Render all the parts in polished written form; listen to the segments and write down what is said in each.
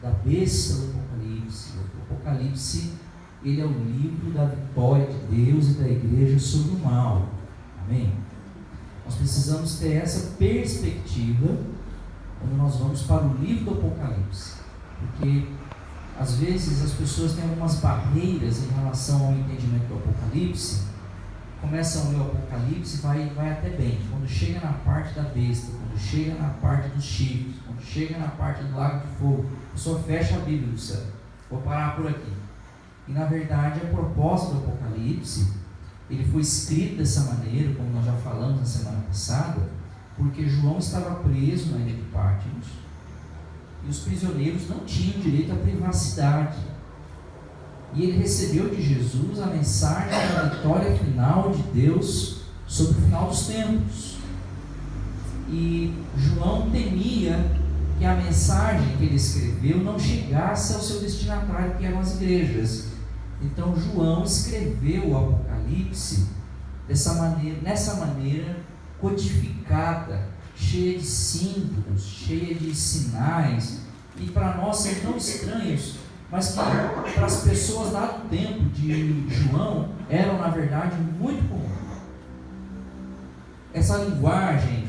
da besta do Apocalipse. O Apocalipse, ele é o livro da vitória de Deus e da igreja sobre o mal. Amém? Nós precisamos ter essa perspectiva quando nós vamos para o livro do Apocalipse, porque às vezes as pessoas têm algumas barreiras em relação ao entendimento do Apocalipse, começam a ler o Apocalipse e vai até bem. Quando chega na parte da besta, quando chega na parte dos chifres, quando chega na parte do lago de fogo, a pessoa fecha a Bíblia do céu. Vou parar por aqui. E na verdade a proposta do Apocalipse, ele foi escrito dessa maneira, como nós já falamos na semana passada, porque João estava preso na ilha de Patmos e os prisioneiros não tinham direito à privacidade. E ele recebeu de Jesus a mensagem da vitória final de Deus sobre o final dos tempos. E João temia que a mensagem que ele escreveu não chegasse ao seu destinatário, que eram as igrejas. Então João escreveu o Apocalipse nessa maneira codificada, cheia de símbolos, cheia de sinais, e para nós são tão estranhos, mas que para as pessoas lá do tempo de João eram na verdade muito comum. Essa linguagem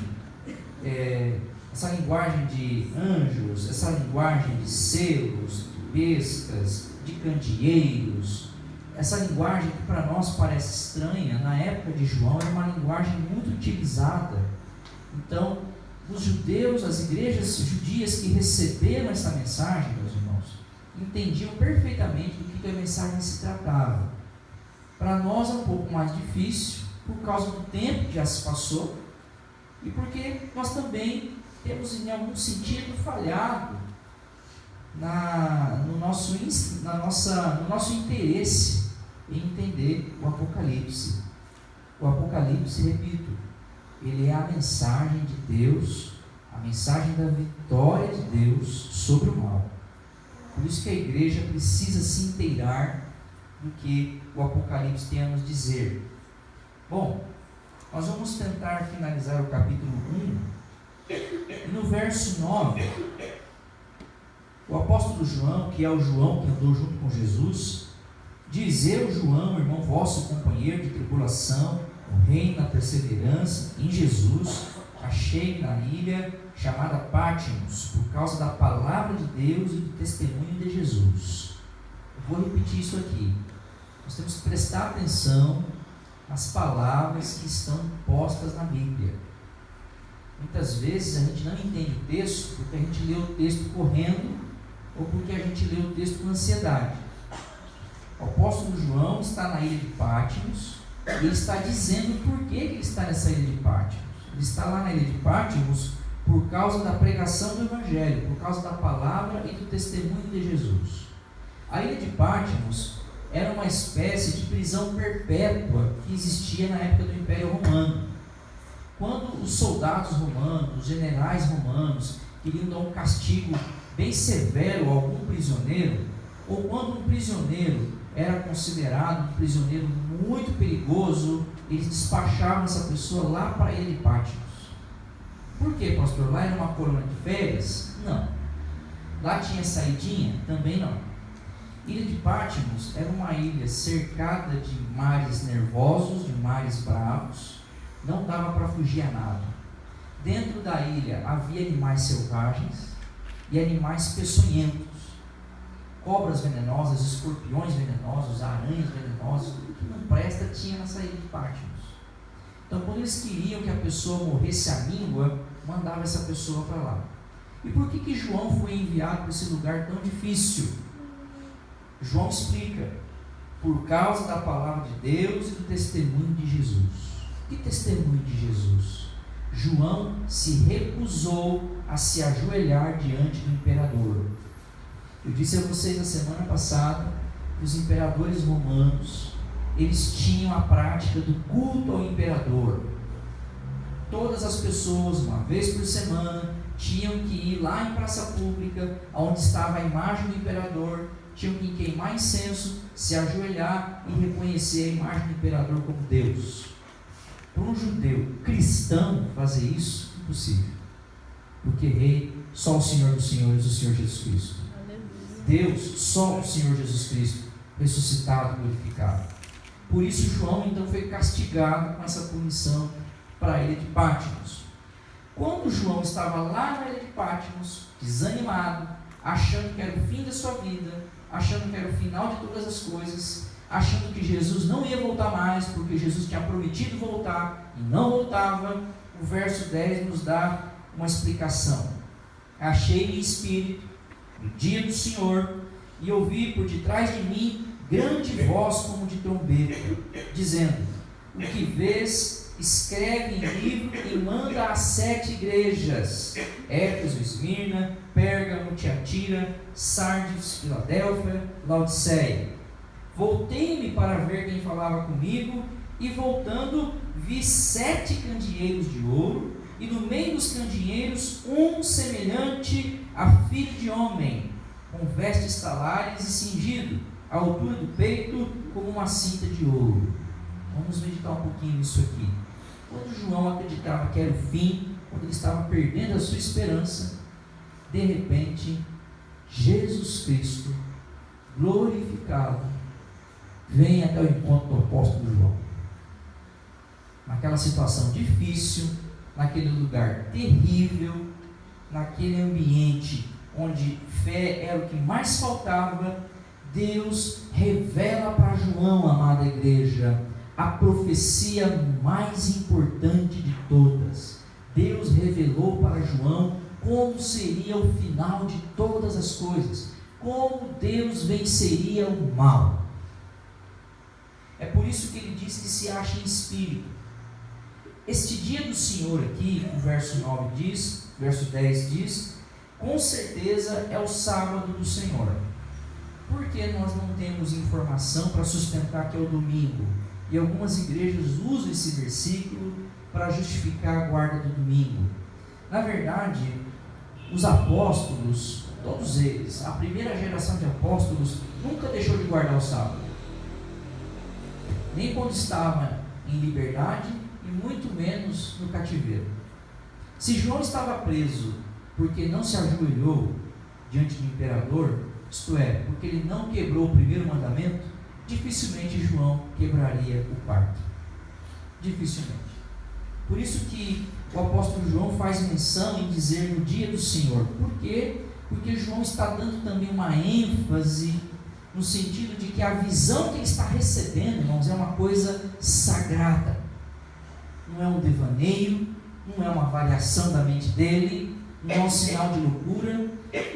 de anjos, essa linguagem de selos, de bestas, de candeeiros, essa linguagem que para nós parece estranha, na época de João era uma linguagem muito utilizada. Então, os judeus, as igrejas judias que receberam essa mensagem, meus irmãos, entendiam perfeitamente do que a mensagem se tratava. Para nós é um pouco mais difícil, por causa do tempo que já se passou, e porque nós também temos, em algum sentido, falhado no nosso interesse em entender o Apocalipse. O Apocalipse, repito, ele é a mensagem de Deus, a mensagem da vitória de Deus sobre o mal. Por isso que a igreja precisa se inteirar do que o Apocalipse tem a nos dizer. Bom, nós vamos tentar finalizar o capítulo 1, e no verso 9, o apóstolo João, que é o João que andou junto com Jesus, diz: eu, João, irmão vosso, companheiro de tribulação, o reino da perseverança em Jesus, achei na ilha chamada Patmos, por causa da palavra de Deus e do testemunho de Jesus. Eu vou repetir isso aqui. Nós temos que prestar atenção nas palavras que estão postas na Bíblia. Muitas vezes a gente não entende o texto porque a gente lê o texto correndo ou porque a gente lê o texto com ansiedade. O apóstolo João está na ilha de Patmos e ele está dizendo por que ele está nessa ilha de Patmos. Ele está lá na ilha de Patmos por causa da pregação do Evangelho, por causa da palavra e do testemunho de Jesus. A ilha de Patmos era uma espécie de prisão perpétua que existia na época do Império Romano. Quando os soldados romanos, os generais romanos, queriam dar um castigo bem severo a algum prisioneiro, ou quando um prisioneiro era considerado um prisioneiro muito perigoso, eles despachavam essa pessoa lá para a ilha de Patmos. Por quê, pastor? Lá era uma colônia de férias? Não. Lá tinha saidinha? Também não. Ilha de Patmos era uma ilha cercada de mares nervosos, de mares bravos, não dava para fugir a nada. Dentro da ilha havia animais selvagens e animais peçonhentos, cobras venenosas, escorpiões venenosos, aranhas venenosas, tudo que não presta tinha nessa ilha de Patmos. Então, quando eles queriam que a pessoa morresse à míngua, mandava essa pessoa para lá. E por que João foi enviado para esse lugar tão difícil? João explica: por causa da palavra de Deus e do testemunho de Jesus. Que testemunho de Jesus? João se recusou a se ajoelhar diante do imperador. Eu disse a vocês na semana passada que os imperadores romanos, eles tinham a prática do culto ao imperador. Todas as pessoas, uma vez por semana, tinham que ir lá em praça pública, onde estava a imagem do imperador, tinham que queimar incenso, se ajoelhar e reconhecer a imagem do imperador como Deus. Para um judeu cristão fazer isso, impossível. Porque rei, só o Senhor dos Senhores, o Senhor Jesus Cristo. Deus, só o Senhor Jesus Cristo, ressuscitado e glorificado. Por isso João então foi castigado com essa punição para a ilha de Patmos. Quando João estava lá na ilha de Patmos, desanimado, achando que era o fim da sua vida, achando que era o final de todas as coisas, achando que Jesus não ia voltar mais, porque Jesus tinha prometido voltar e não voltava, o verso 10 nos dá uma explicação. Achei em espírito, no dia do Senhor, e ouvi por detrás de mim grande voz como de trombeta, dizendo: o que vês, escreve em livro e manda às 7 igrejas: Éfeso, Esmirna, Pérgamo, Tiatira, Sardes, Filadélfia, Laodiceia. Voltei-me para ver quem falava comigo, e voltando vi 7 candeeiros de ouro, e no meio dos candeeiros um semelhante a filho de homem, com vestes talares e cingido, à altura do peito, como uma cinta de ouro. Vamos meditar um pouquinho nisso aqui. Quando João acreditava que era o fim, quando ele estava perdendo a sua esperança, de repente, Jesus Cristo, glorificado, vem até o encontro do apóstolo João. Naquela situação difícil, naquele lugar terrível, naquele ambiente onde fé era o que mais faltava, Deus revela para João, amada igreja, a profecia mais importante de todas. Deus revelou para João como seria o final de todas as coisas, como Deus venceria o mal. É por isso que ele diz que se acha em espírito. Este dia do Senhor aqui, o verso 9 diz, verso 10 diz, com certeza é o sábado do Senhor. Por que nós não temos informação para sustentar que é o domingo? E algumas igrejas usam esse versículo para justificar a guarda do domingo. Na verdade, os apóstolos, todos eles, a primeira geração de apóstolos, nunca deixou de guardar o sábado. Nem quando estava em liberdade e muito menos no cativeiro. Se João estava preso porque não se ajoelhou diante do imperador, isto é, porque ele não quebrou o primeiro mandamento, dificilmente João quebraria o quarto. Dificilmente. Por isso que o apóstolo João faz menção em dizer no dia do Senhor. Por quê? Porque João está dando também uma ênfase no sentido de que a visão que ele está recebendo, irmãos, é uma coisa sagrada. Não é um devaneio, não é uma variação da mente dele, não é um sinal de loucura,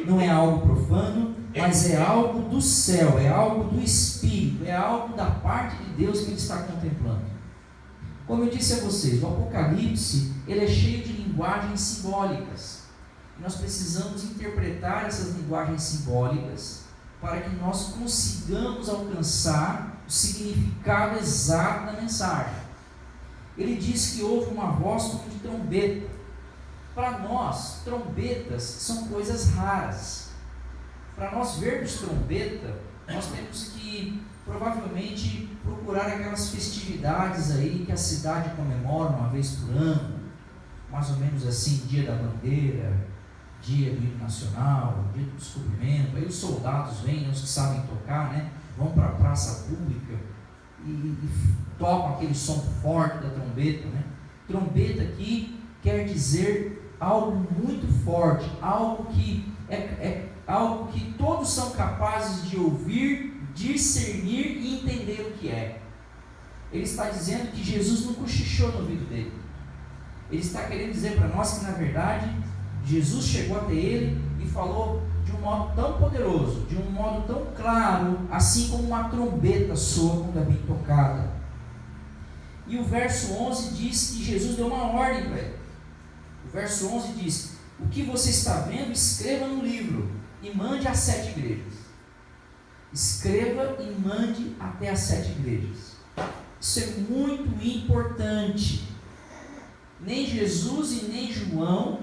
não é algo profano, mas é algo do céu, é algo do Espírito, é algo da parte de Deus que ele está contemplando. Como eu disse a vocês, o Apocalipse ele é cheio de linguagens simbólicas. E nós precisamos interpretar essas linguagens simbólicas para que nós consigamos alcançar o significado exato da mensagem. Ele diz que houve uma voz como de trombeta. Para nós, trombetas são coisas raras. Para nós vermos trombeta, nós temos que provavelmente procurar aquelas festividades aí que a cidade comemora uma vez por ano, mais ou menos assim, dia da bandeira, dia do hino nacional, dia do descobrimento. Aí os soldados vêm, os que sabem tocar, né, vão para a praça pública e tocam aquele som forte da trombeta, né? Trombeta aqui quer dizer algo muito forte, algo que algo que todos são capazes de ouvir, discernir e entender o que é. Ele está dizendo que Jesus não cochichou no ouvido dele. Ele está querendo dizer para nós que, na verdade, Jesus chegou até ele e falou de um modo tão poderoso, de um modo tão claro, assim como uma trombeta soa quando é bem tocada. E o verso 11 diz que Jesus deu uma ordem para ele. O verso 11 diz: o que você está vendo, escreva no livro e mande às 7 igrejas. Escreva e mande até as 7 igrejas. Isso é muito importante. Nem Jesus e nem João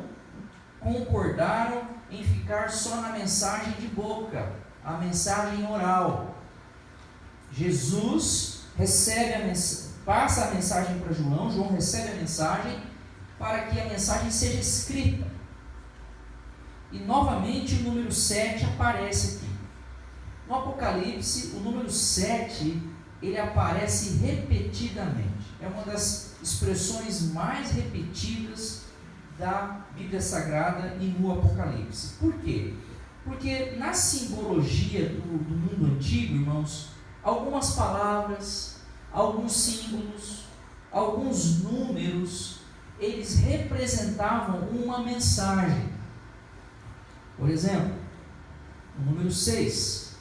concordaram em ficar só na mensagem de boca, a mensagem oral. Jesus passa a mensagem para João, João recebe a mensagem para que a mensagem seja escrita. E novamente o número 7 aparece aqui. No Apocalipse, o número 7, ele aparece repetidamente. É uma das expressões mais repetidas da Bíblia Sagrada e no Apocalipse. Por quê? Porque na simbologia do mundo antigo, irmãos, algumas palavras, alguns símbolos, alguns números, eles representavam uma mensagem. Por exemplo, o número 6.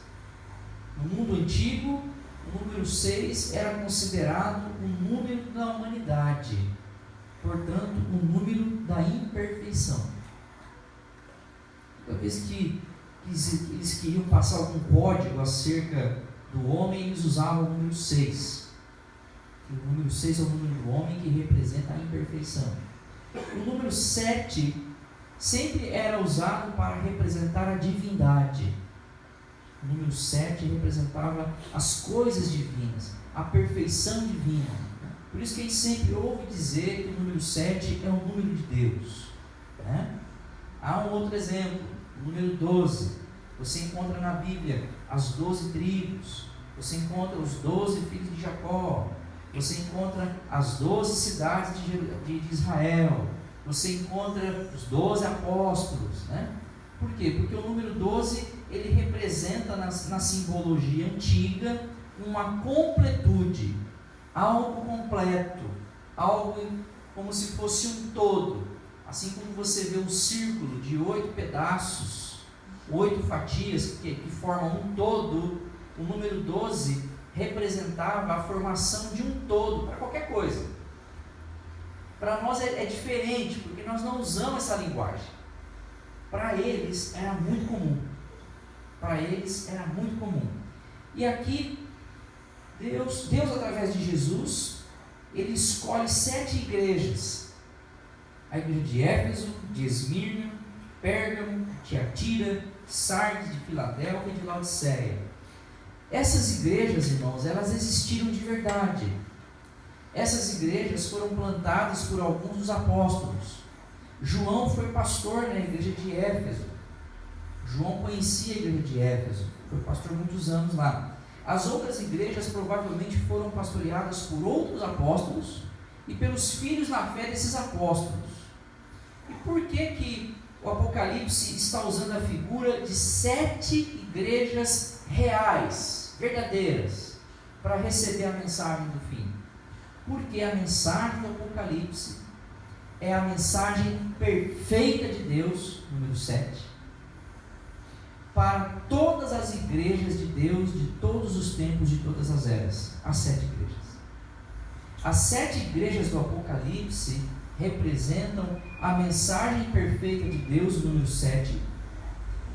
No mundo antigo, o número 6 era considerado o número da humanidade, portanto, o número da imperfeição. Toda vez que eles queriam passar algum código acerca do homem, eles usavam o número 6. O número 6 é o número do homem que representa a imperfeição. O número 7 sempre era usado para representar a divindade. O número 7 representava as coisas divinas, a perfeição divina. Por isso que a gente sempre ouve dizer que o número 7 é o número de Deus, né? Há um outro exemplo, o número 12. Você encontra na Bíblia as 12 tribos, você encontra os 12 filhos de Jacó, você encontra as 12 cidades de Israel, você encontra os 12 apóstolos, né? Por quê? Porque o número 12, ele representa na simbologia antiga uma completude, algo completo, algo como se fosse um todo. Assim como você vê um círculo de 8 pedaços, 8 fatias que formam um todo, o número 12 representava a formação de um todo para qualquer coisa. Para nós é diferente, porque nós não usamos essa linguagem. Para eles era muito comum. Para eles era muito comum. E aqui, Deus através de Jesus, ele escolhe 7 igrejas. A igreja de Éfeso, de Esmirna, Pérgamo, Tiatira, Sardes, de Filadélfia e de Laodiceia. Essas igrejas, irmãos, elas existiram de verdade. Essas igrejas foram plantadas por alguns dos apóstolos. João foi pastor na igreja de Éfeso. João conhecia a igreja de Éfeso, foi pastor muitos anos lá. As outras igrejas provavelmente foram pastoreadas por outros apóstolos e pelos filhos na fé desses apóstolos. E por que o Apocalipse está usando a figura de 7 igrejas reais, verdadeiras, para receber a mensagem do fim? Porque a mensagem do Apocalipse é a mensagem perfeita de Deus, número 7, para todas as igrejas de Deus, de todos os tempos, de todas as eras. As 7 igrejas. As 7 igrejas do Apocalipse representam a mensagem perfeita de Deus, número 7,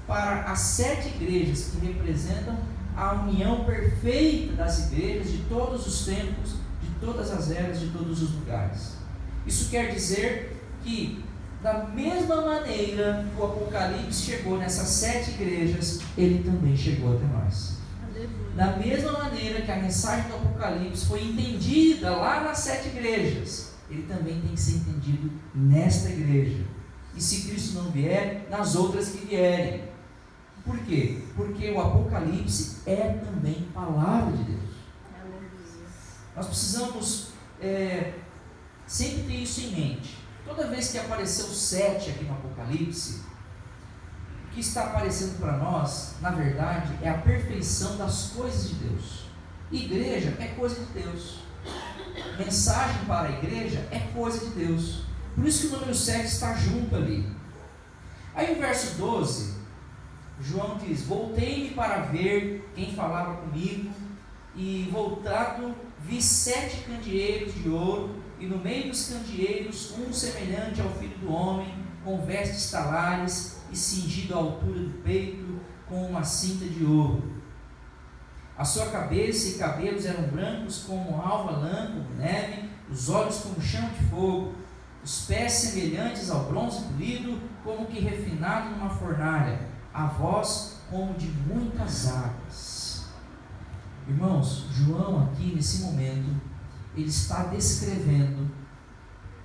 para as 7 igrejas que representam a união perfeita das igrejas de todos os tempos, de todas as eras, de todos os lugares. Isso quer dizer que, da mesma maneira que o Apocalipse chegou nessas 7 igrejas, ele também chegou até nós. Da mesma maneira que a mensagem do Apocalipse foi entendida lá nas 7 igrejas, ele também tem que ser entendido nesta igreja. E se Cristo não vier, nas outras que vierem. Por quê? Porque o Apocalipse é também palavra de Deus. Nós precisamos sempre ter isso em mente. Toda vez que apareceu 7 aqui no Apocalipse, o que está aparecendo para nós, na verdade, é a perfeição das coisas de Deus. Igreja é coisa de Deus. Mensagem para a igreja é coisa de Deus. Por isso que o número 7 está junto ali. Aí o verso 12, João diz: voltei-me para ver quem falava comigo, e voltado vi 7 candeeiros de ouro, e no meio dos candeeiros um semelhante ao Filho do Homem, com vestes talares e cingido à altura do peito com uma cinta de ouro. A sua cabeça e cabelos eram brancos como alva lã, como neve, os olhos como chama de fogo, os pés semelhantes ao bronze polido, como que refinado numa fornalha, a voz como de muitas águas. Irmãos, João aqui nesse momento, ele está descrevendo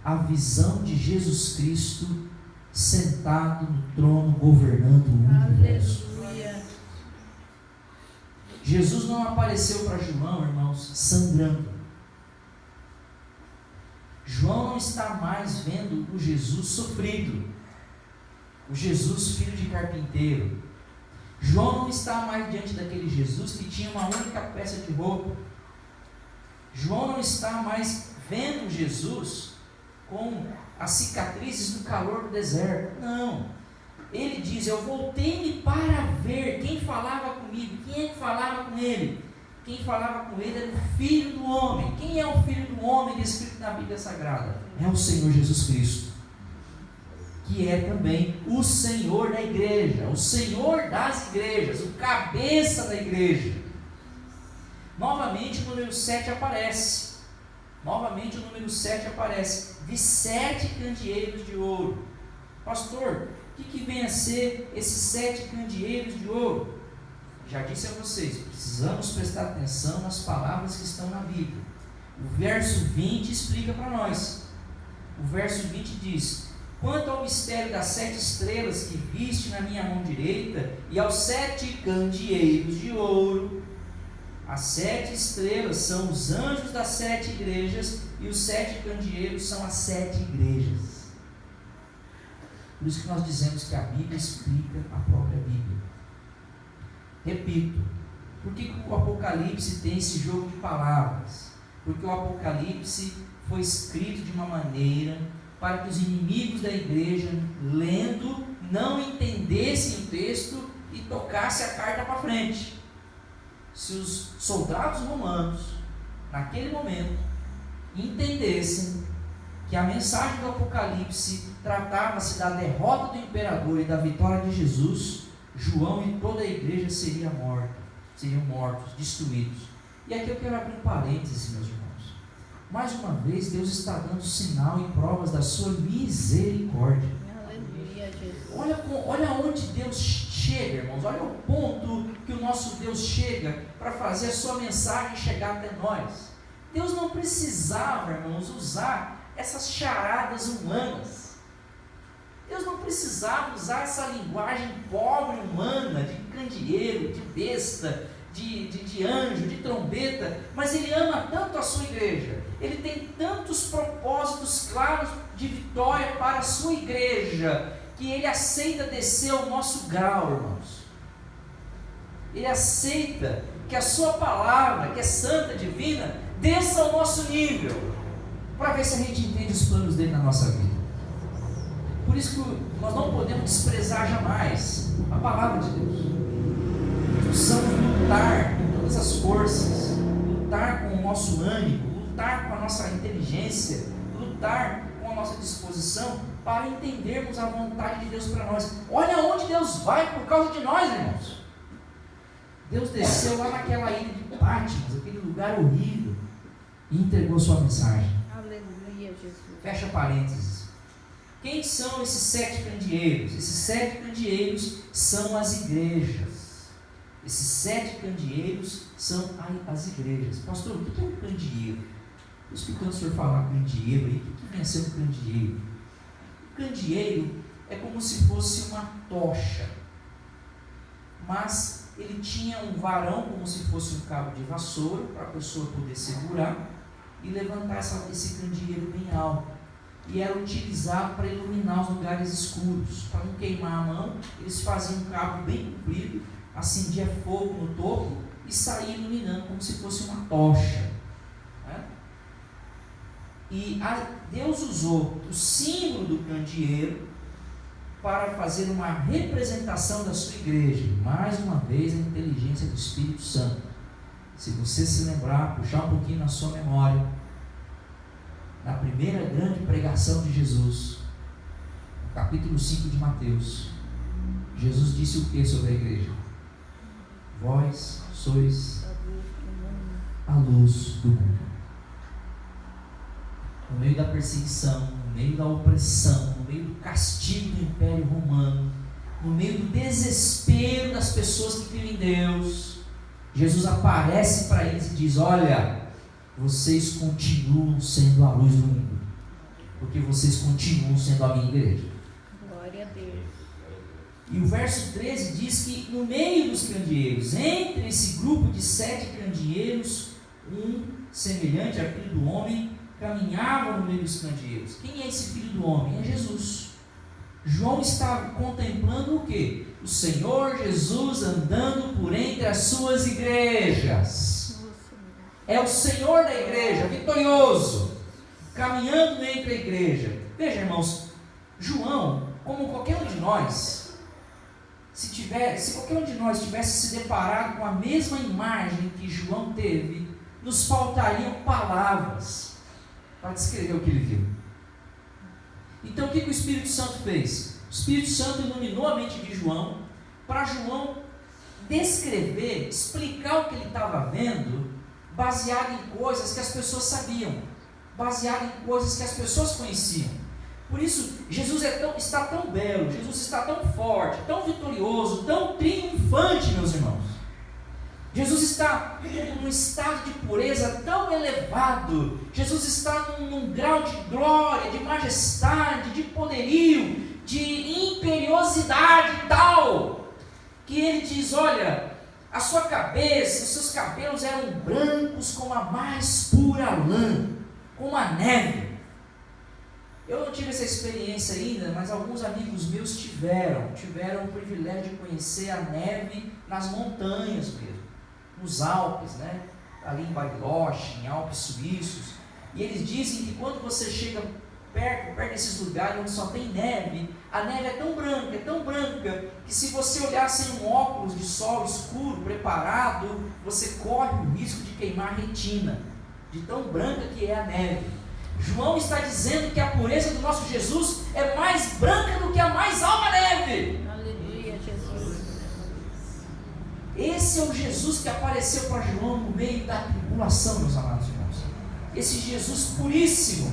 a visão de Jesus Cristo sentado no trono, governando o universo. Jesus não apareceu para João, irmãos, sangrando. João não está mais vendo o Jesus sofrido, o Jesus filho de carpinteiro. João não está mais diante daquele Jesus que tinha uma única peça de roupa. João não está mais vendo Jesus com as cicatrizes do calor do deserto. Não. Ele diz: eu voltei-me para ver quem falava comigo. Quem é que falava com ele? Quem falava com ele era o Filho do Homem. Quem é o Filho do Homem descrito na Bíblia Sagrada? É o Senhor Jesus Cristo, que é também o Senhor da igreja, o Senhor das igrejas, o cabeça da igreja. Novamente o número 7 aparece. Novamente o número 7 aparece. Vi 7 candeeiros de ouro. Pastor, o que vem a ser esses 7 candeeiros de ouro? Já disse a vocês, precisamos prestar atenção nas palavras que estão na Bíblia. O verso 20 explica para nós. O verso 20 diz: quanto ao mistério das 7 estrelas que viste na minha mão direita, e aos 7 candeeiros de ouro, as 7 estrelas são os anjos das 7 igrejas, e os 7 candeeiros são as 7 igrejas. Por isso que nós dizemos que a Bíblia explica a própria Bíblia. Repito, por que o Apocalipse tem esse jogo de palavras? Porque o Apocalipse foi escrito de uma maneira para que os inimigos da igreja, lendo, não entendessem o texto e tocassem a carta para frente. Se os soldados romanos, naquele momento, entendessem que a mensagem do Apocalipse tratava-se da derrota do imperador e da vitória de Jesus, João e toda a igreja seriam mortos, destruídos. E aqui eu quero abrir um parênteses, meus irmãos. Mais uma vez, Deus está dando sinal e provas da sua misericórdia. Aleluia, Jesus. Olha onde Deus chega, irmãos. Olha o ponto que o nosso Deus chega para fazer a sua mensagem chegar até nós. Deus não precisava, irmãos, usar essas charadas humanas. Deus não precisava usar essa linguagem pobre humana, de candeeiro, de besta, de anjo, de trombeta, mas Ele ama tanto a sua igreja, Ele tem tantos propósitos claros de vitória para a sua igreja, que Ele aceita descer ao nosso grau, irmãos. Ele aceita que a sua palavra, que é santa, divina, desça ao nosso nível, para ver se a gente entende os planos dele na nossa vida. Por isso que nós não podemos desprezar jamais a palavra de Deus. Precisamos lutar com todas as forças, lutar com o nosso ânimo, lutar com a nossa inteligência, lutar com a nossa disposição para entendermos a vontade de Deus para nós. Olha onde Deus vai por causa de nós, irmãos. Deus desceu lá naquela ilha de Patmos, aquele lugar horrível, e entregou sua mensagem. Aleluia, Jesus. Fecha parênteses. Quem são esses 7 candeeiros? Esses 7 candeeiros são as igrejas. Esses 7 candeeiros são as igrejas. Pastor, o que é um candeeiro? Estou escutando o senhor falar candeeiro aí. O que vem a ser um candeeiro? O candeeiro é como se fosse uma tocha, mas ele tinha um varão como se fosse um cabo de vassoura para a pessoa poder segurar e levantar esse candeeiro bem alto. E era utilizado para iluminar os lugares escuros, para não queimar a mão. Eles faziam um cabo bem comprido, acendia fogo no topo e saía iluminando como se fosse uma tocha, né? E Deus usou o símbolo do candeeiro para fazer uma representação da sua igreja. Mais uma vez, a inteligência do Espírito Santo. Se você se lembrar, puxar um pouquinho na sua memória, na primeira grande pregação de Jesus, no capítulo 5 de Mateus, Jesus disse o que sobre a igreja? Vós sois a luz do mundo. No meio da perseguição, no meio da opressão, no meio do castigo do Império Romano, no meio do desespero das pessoas que criam em Deus, Jesus aparece para eles e diz: olha, vocês continuam sendo a luz do mundo, porque vocês continuam sendo a minha igreja. Glória a Deus. E o verso 13 diz que no meio dos candeeiros, entre esse grupo de 7 candeeiros, um semelhante a filho do homem caminhava no meio dos candeeiros. Quem é esse filho do homem? É Jesus. João está contemplando o quê? O Senhor Jesus andando por entre as suas igrejas. É o Senhor da igreja, vitorioso, caminhando entre a igreja. Veja, irmãos, João, como qualquer um de nós, se qualquer um de nós tivesse se deparado com a mesma imagem que João teve, nos faltariam palavras para descrever o que ele viu. Então o que o Espírito Santo fez? O Espírito Santo iluminou a mente de João, para João descrever, explicar o que ele estava vendo, baseado em coisas que as pessoas sabiam, baseado em coisas que as pessoas conheciam. Por isso, Jesus está tão belo, Jesus está tão forte, tão vitorioso, tão triunfante, meus irmãos. Jesus está num estado de pureza tão elevado, Jesus está num grau de glória, de majestade, de poderio, de imperiosidade tal, que ele diz, olha, a sua cabeça, os seus cabelos eram brancos como a mais pura lã, como a neve. Eu não tive essa experiência ainda, mas alguns amigos meus tiveram o privilégio de conhecer a neve nas montanhas mesmo, nos Alpes, né? Ali em Bariloche, em Alpes suíços, e eles dizem que quando você chega perto desses lugares onde só tem neve, a neve é tão branca, que se você olhar sem um óculos de sol escuro, preparado, você corre o risco de queimar a retina, de tão branca que é a neve. João está dizendo que a pureza do nosso Jesus é mais branca do que a mais alta neve. Aleluia, Jesus. Esse é o Jesus que apareceu para João no meio da tribulação, meus amados irmãos. Esse Jesus puríssimo,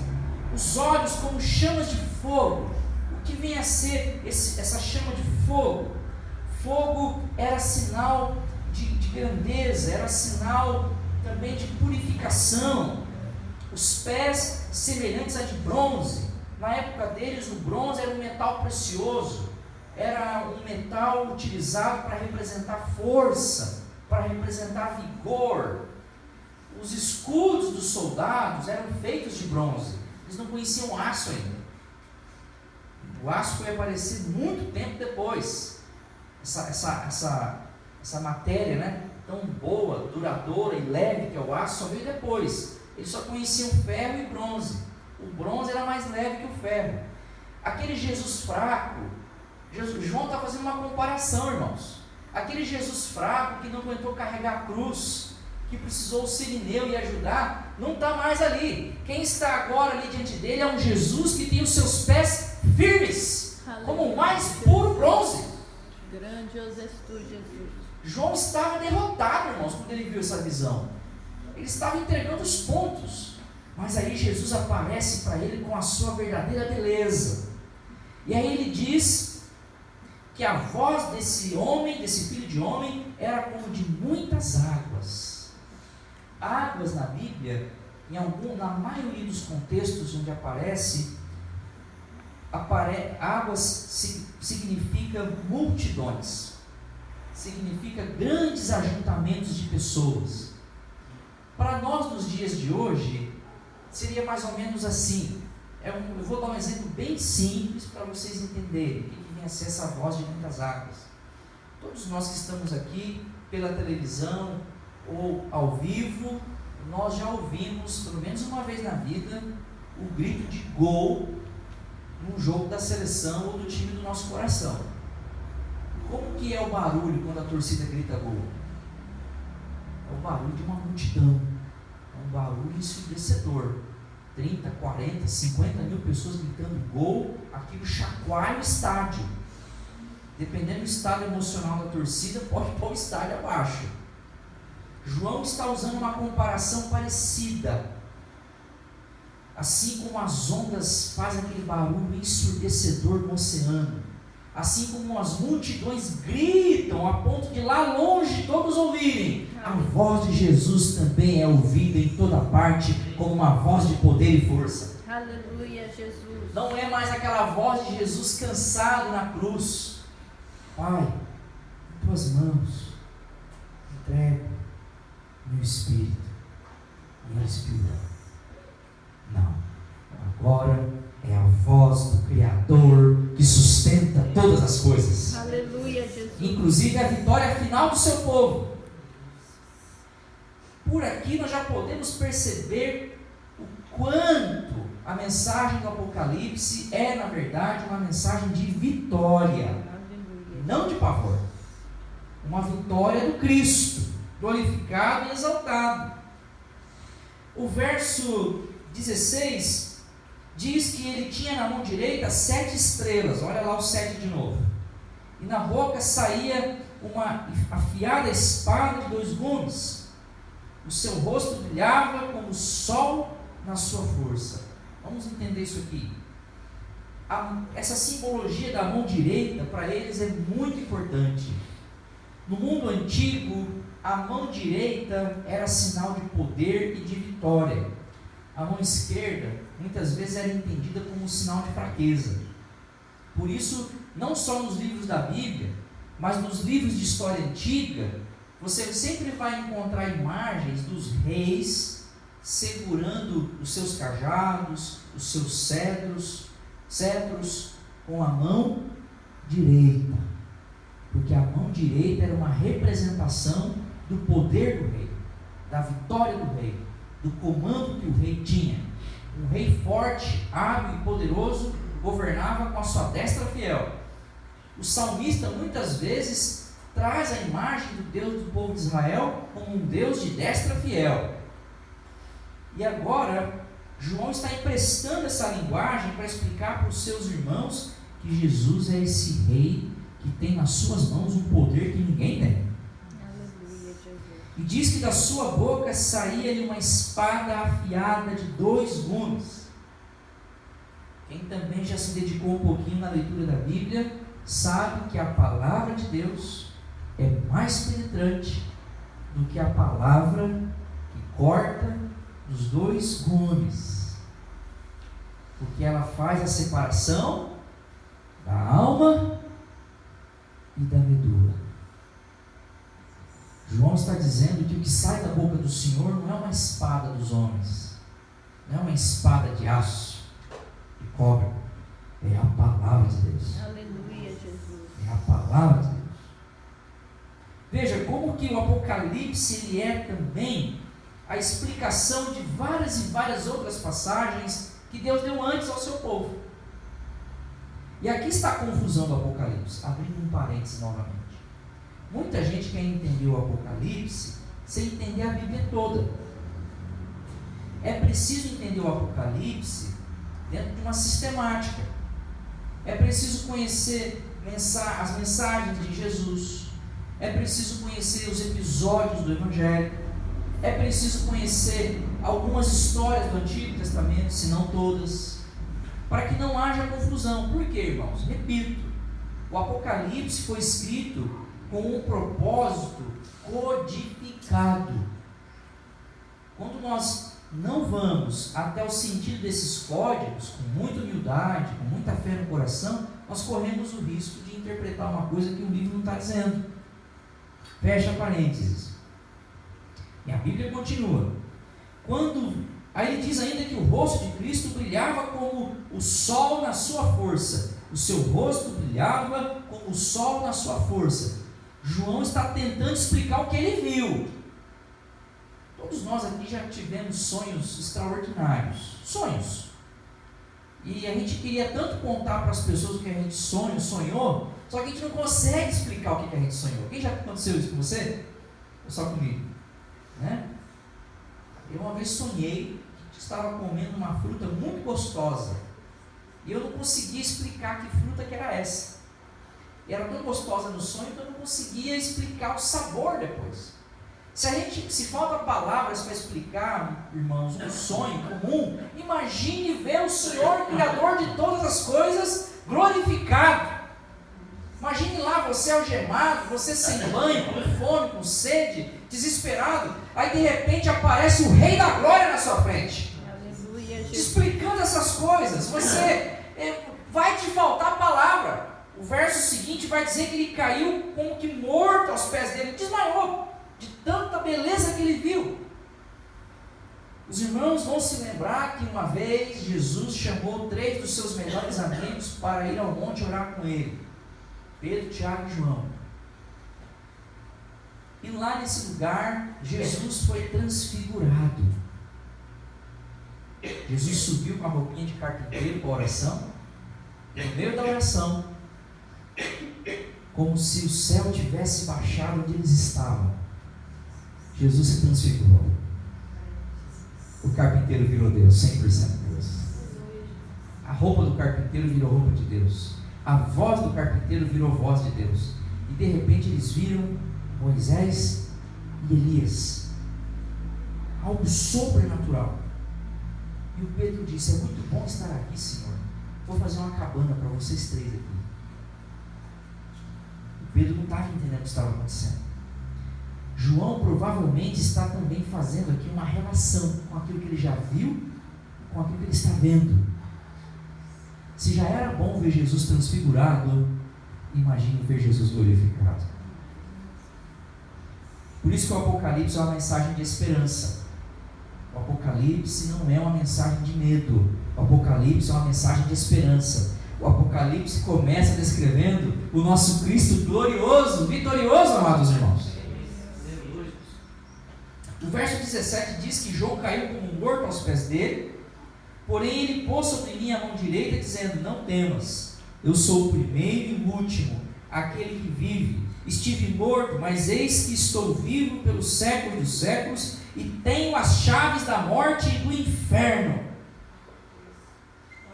os olhos como chamas de fogo. O que vem a ser essa chama de fogo? Fogo era sinal de grandeza, era sinal também de purificação. Os pés semelhantes a de bronze. Na época deles, o bronze era um metal precioso, era um metal utilizado para representar força, para representar vigor. Os escudos dos soldados eram feitos de bronze, eles não conheciam aço ainda. O aço foi aparecer muito tempo depois. Essa matéria, né, tão boa, duradoura e leve que é o aço, só veio depois. Eles só conheciam ferro e bronze. O bronze era mais leve que o ferro. Aquele Jesus fraco, João está fazendo uma comparação, irmãos. Aquele Jesus fraco que não aguentou carregar a cruz, que precisou o sirineu e ajudar, não está mais ali. Quem está agora ali diante dele é um Jesus que tem os seus pés firmes, como o mais puro bronze. Grandioso és tu, Jesus. João estava derrotado, irmãos, quando ele viu essa visão. Ele estava entregando os pontos, mas aí Jesus aparece para ele com a sua verdadeira beleza. E aí ele diz que a voz desse homem, desse filho de homem, era como de muitas águas. Águas na Bíblia, na maioria dos contextos onde águas significa multidões, significa grandes ajuntamentos de pessoas. Para nós nos dias de hoje, seria mais ou menos assim. Eu vou dar um exemplo bem simples para vocês entenderem o que vem a ser essa voz de muitas águas. Todos nós que estamos aqui pela televisão ou ao vivo, nós já ouvimos, pelo menos uma vez na vida, o grito de gol num jogo da seleção ou do time do nosso coração. Como que é o barulho quando a torcida grita gol? É o barulho de uma multidão, é um barulho ensurdecedor. 30, 40, 50 mil pessoas gritando gol, aquilo chacoalha o estádio. Dependendo do estado emocional da torcida, pode pôr o estádio abaixo. João está usando uma comparação parecida. Assim como as ondas fazem aquele barulho ensurdecedor no oceano, assim como as multidões gritam a ponto de lá longe todos ouvirem, a voz de Jesus também é ouvida em toda parte como uma voz de poder e força. Aleluia, Jesus. Não é mais aquela voz de Jesus cansado na cruz. Pai, em tuas mãos, entrego meu espírito. E ele expirou. Não. Agora é a voz do Criador que sustenta todas as coisas. Aleluia, Jesus. Inclusive a vitória final do seu povo. Por aqui nós já podemos perceber o quanto a mensagem do Apocalipse é, na verdade, uma mensagem de vitória. Aleluia. Não de pavor. Uma vitória do Cristo, glorificado e exaltado. O verso 16 diz que ele tinha na mão direita 7 estrelas. Olha lá o 7 de novo. E na boca saía uma afiada espada de 2 gumes. O seu rosto brilhava como o sol na sua força. Vamos entender isso aqui. Essa simbologia da mão direita, para eles, é muito importante. No mundo antigo, a mão direita era sinal de poder e de vitória. A mão esquerda, muitas vezes, era entendida como um sinal de fraqueza. Por isso, não só nos livros da Bíblia, mas nos livros de história antiga, você sempre vai encontrar imagens dos reis segurando os seus cajados, os seus cetros com a mão direita. Porque a mão direita era uma representação do poder do rei, da vitória do rei, do comando que o rei tinha. Um rei forte, hábil e poderoso governava com a sua destra fiel. O salmista muitas vezes traz a imagem do Deus do povo de Israel como um Deus de destra fiel. E agora, João está emprestando essa linguagem para explicar para os seus irmãos que Jesus é esse rei que tem nas suas mãos um poder que ninguém tem. Aleluia, Jesus. E diz que da sua boca saía-lhe uma espada afiada de 2 gumes. Quem também já se dedicou um pouquinho na leitura da Bíblia, sabe que a palavra de Deus é mais penetrante do que a palavra que corta os 2 gumes. Porque ela faz a separação da alma e da medula. João está dizendo que o que sai da boca do Senhor não é uma espada dos homens, não é uma espada de aço, de cobre, é a palavra de Deus. Aleluia, Jesus. É a palavra de Deus. Veja como que o Apocalipse ele é também a explicação de várias e várias outras passagens que Deus deu antes ao seu povo. E aqui está a confusão do Apocalipse, abrindo um parênteses novamente. Muita gente quer entender o Apocalipse sem entender a Bíblia toda. É preciso entender o Apocalipse dentro de uma sistemática. É preciso conhecer as mensagens de Jesus. É preciso conhecer os episódios do Evangelho. É preciso conhecer algumas histórias do Antigo Testamento, se não todas, para que não haja confusão. Por quê, irmãos? Repito, o Apocalipse foi escrito com um propósito codificado. Quando nós não vamos até o sentido desses códigos, com muita humildade, com muita fé no coração, nós corremos o risco de interpretar uma coisa que o livro não está dizendo. Fecha parênteses. E a Bíblia continua. Aí ele diz ainda que o rosto de Cristo brilhava como o sol na sua força. O seu rosto brilhava como o sol na sua força. João está tentando explicar o que ele viu. Todos nós aqui já tivemos sonhos extraordinários. Sonhos. E a gente queria tanto contar para as pessoas o que a gente sonhou, só que a gente não consegue explicar o que a gente sonhou. Quem já aconteceu isso com você? Ou só comigo? Né? Eu uma vez sonhei que estava comendo uma fruta muito gostosa. E eu não conseguia explicar que fruta que era essa. E era tão gostosa no sonho que eu não conseguia explicar o sabor depois. Se falta palavras para explicar, irmãos, um sonho comum, imagine ver o Senhor, Criador de todas as coisas, glorificado. Imagine lá você algemado, você sem banho, com fome, com sede, desesperado. Aí de repente aparece o Rei da Glória na sua frente. Aleluia, Te explicando essas coisas. Vai te faltar palavra. o verso seguinte vai dizer que ele caiu como que morto aos pés dele, desmaiou de tanta beleza que ele viu. Os irmãos vão se lembrar que uma vez Jesus chamou 3 dos seus melhores amigos para ir ao monte orar com ele: Pedro, Tiago e João. E lá nesse lugar, Jesus foi transfigurado. Jesus subiu com a roupinha de carpinteiro para a oração. No meio da oração, como se o céu tivesse baixado onde eles estavam, Jesus se transfigurou. O carpinteiro virou Deus, 100% Deus. A roupa do carpinteiro virou roupa de Deus. A voz do carpinteiro virou voz de Deus. E de repente eles viram Moisés e Elias. Algo sobrenatural. E o Pedro disse: é muito bom estar aqui, Senhor. Vou fazer uma cabana para vocês 3 aqui. O Pedro não estava entendendo o que estava acontecendo. João provavelmente está também fazendo aqui uma relação com aquilo que ele já viu, com aquilo que ele está vendo. Se já era bom ver Jesus transfigurado, imagine ver Jesus glorificado. Por isso que o Apocalipse é uma mensagem de esperança. O Apocalipse não é uma mensagem de medo. O Apocalipse é uma mensagem de esperança. O Apocalipse começa descrevendo o nosso Cristo glorioso, vitorioso, amados irmãos. O verso 17 diz que João caiu como morto aos pés dele, porém ele pôs sobre mim a mão direita, dizendo: não temas, eu sou o primeiro e o último, aquele que vive. Estive morto, mas eis que estou vivo pelos séculos dos séculos, e tenho as chaves da morte e do inferno.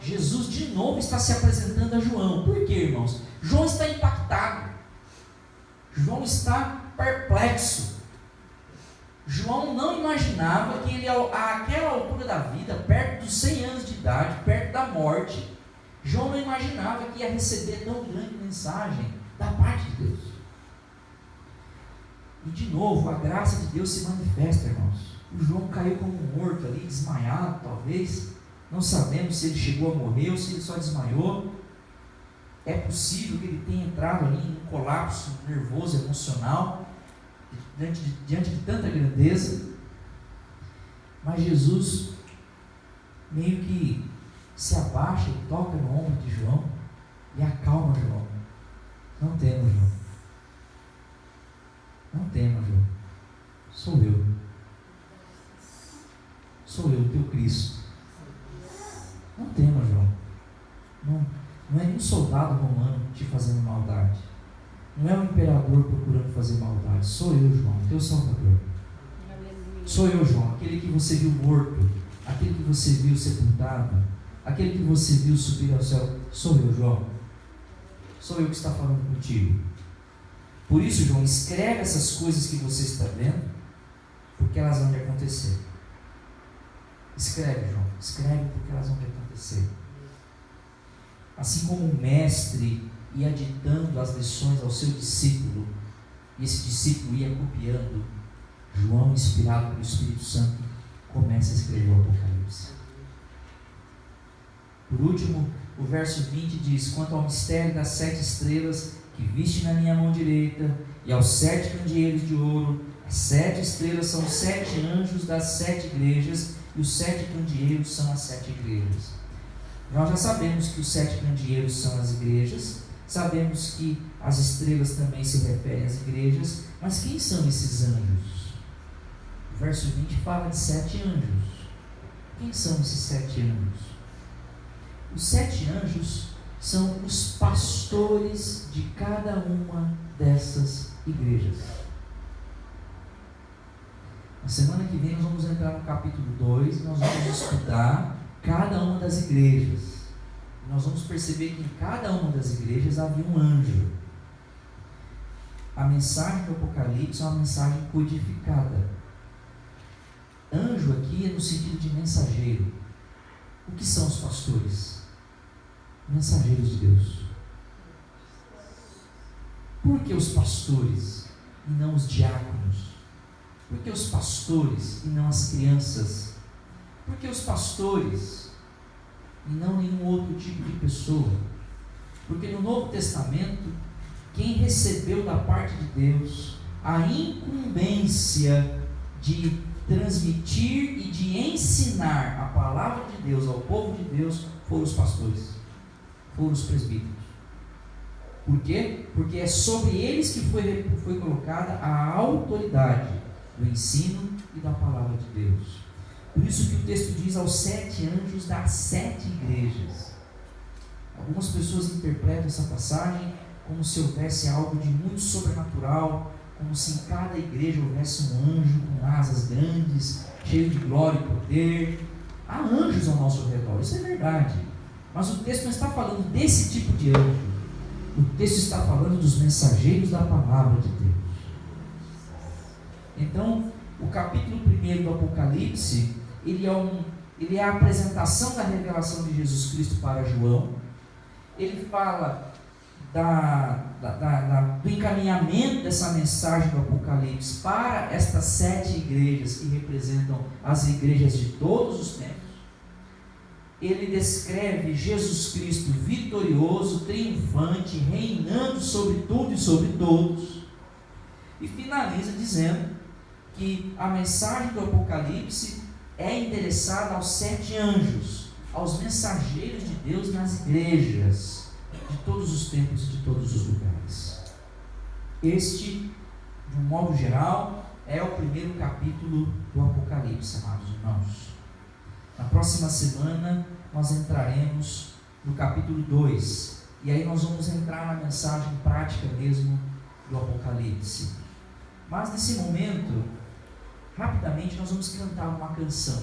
Jesus de novo está se apresentando a João. Por quê, irmãos? João está impactado. João está perplexo. João não imaginava que ele, àquela altura da vida, perto dos 100 anos de idade, perto da morte, João não imaginava que ia receber tão grande mensagem da parte de Deus. E de novo, a graça de Deus se manifesta, irmãos. O João caiu como morto ali, desmaiado talvez. Não sabemos se ele chegou a morrer ou se ele só desmaiou. É possível que ele tenha entrado ali em um colapso nervoso, emocional, diante de tanta grandeza. Mas Jesus meio que se abaixa e toca no ombro de João e acalma João. Não temas, João. Não temas, João. Sou eu. Sou eu, o teu Cristo. Não temas, João. Não é nenhum soldado romano te fazendo maldade. Não é um imperador procurando fazer maldade. Sou eu, João, teu Salvador. Sou eu, João, aquele que você viu morto, aquele que você viu sepultado, aquele que você viu subir ao céu. Sou eu, João. Sou eu que está falando contigo. Por isso, João, escreve essas coisas que você está vendo, porque elas vão de acontecer. Escreve, João. Escreve porque elas vão de acontecer. Assim como o mestre ia ditando as lições ao seu discípulo, e esse discípulo ia copiando, João, inspirado pelo Espírito Santo, começa a escrever o Apocalipse. Por último, o verso 20 diz: quanto ao mistério das 7 estrelas que viste na minha mão direita, e aos 7 candeeiros de ouro, as 7 estrelas são os 7 anjos das 7 igrejas, e os 7 candeeiros são as 7 igrejas. Nós já sabemos que os 7 candeeiros são as igrejas, sabemos que as estrelas também se referem às igrejas, mas quem são esses anjos? O verso 20 fala de 7 anjos. Quem são esses 7 anjos? Os 7 anjos são os pastores de cada uma dessas igrejas. Na semana que vem nós vamos entrar no capítulo 2 e nós vamos estudar cada uma das igrejas. Nós vamos perceber que em cada uma das igrejas havia um anjo. A mensagem do Apocalipse é uma mensagem codificada. Anjo aqui é no sentido de mensageiro. O que são os pastores? Mensageiros de Deus. Por que os pastores e não os diáconos? Por que os pastores e não as crianças? Por que os pastores e não nenhum outro tipo de pessoa? Porque no Novo Testamento, quem recebeu da parte de Deus a incumbência de transmitir e de ensinar a palavra de Deus ao povo de Deus foram os pastores, foram os presbíteros. Por quê? Porque é sobre eles que foi colocada a autoridade do ensino e da palavra de Deus. Por isso que o texto diz aos 7 anjos das 7 igrejas. Algumas pessoas interpretam essa passagem como se houvesse algo de muito sobrenatural, como se em cada igreja houvesse um anjo com asas grandes, cheio de glória e poder. Há anjos ao nosso redor, isso é verdade. Mas o texto não está falando desse tipo de anjo. O texto está falando dos mensageiros da palavra de Deus. Então, o capítulo 1 do Apocalipse, ele é a apresentação da revelação de Jesus Cristo para João. Ele fala do encaminhamento dessa mensagem do Apocalipse para estas 7 igrejas que representam as igrejas de todos os tempos. Ele descreve Jesus Cristo vitorioso, triunfante, reinando sobre tudo e sobre todos. E finaliza dizendo que a mensagem do Apocalipse é endereçada aos 7 anjos, aos mensageiros de Deus nas igrejas de todos os tempos e de todos os lugares. Este, de um modo geral, é o primeiro capítulo do Apocalipse, amados irmãos. Na próxima semana nós entraremos no capítulo 2, e aí nós vamos entrar na mensagem prática mesmo do Apocalipse. Mas nesse momento, rapidamente nós vamos cantar uma canção.